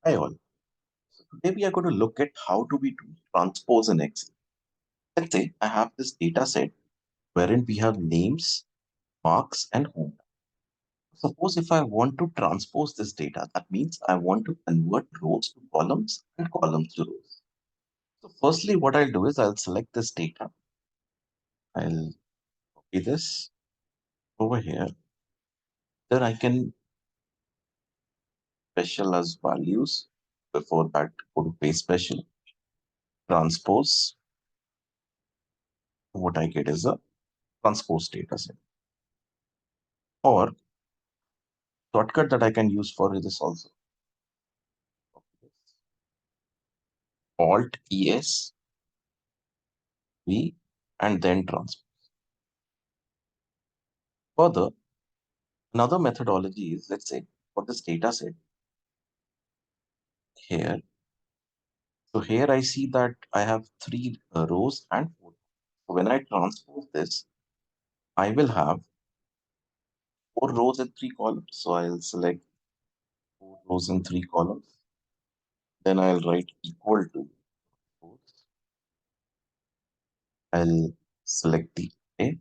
Hi all. So today we are going to look at how do we do transpose in Excel. Let's say I have this data set wherein we have names, marks, and home. Suppose if I want to transpose this data, that means I want to convert rows to columns and columns to rows. So firstly, what I'll do is I'll select this data. I'll copy this over here. Then I can special as values. Before that, go to paste special, transpose. What I get is a transpose data set. Or shortcut that I can use for this also. Alt ES V and then transpose. Further, another methodology is, let's say, for this data set here. So here I see that I have three rows and four. So when I transpose this, I will have four rows and three columns. So I'll select four rows and three columns. Then I'll write equal to. I'll select the A,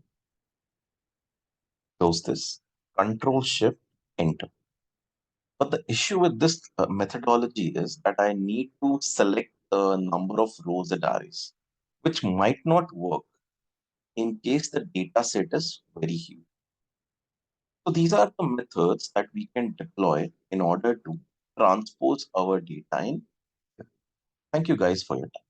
close this, Control Shift Enter. But the issue with this methodology is that I need to select the number of rows and arrays, which might not work in case the data set is very huge. So these are the methods that we can deploy in order to transpose our data in. Thank you guys for your time.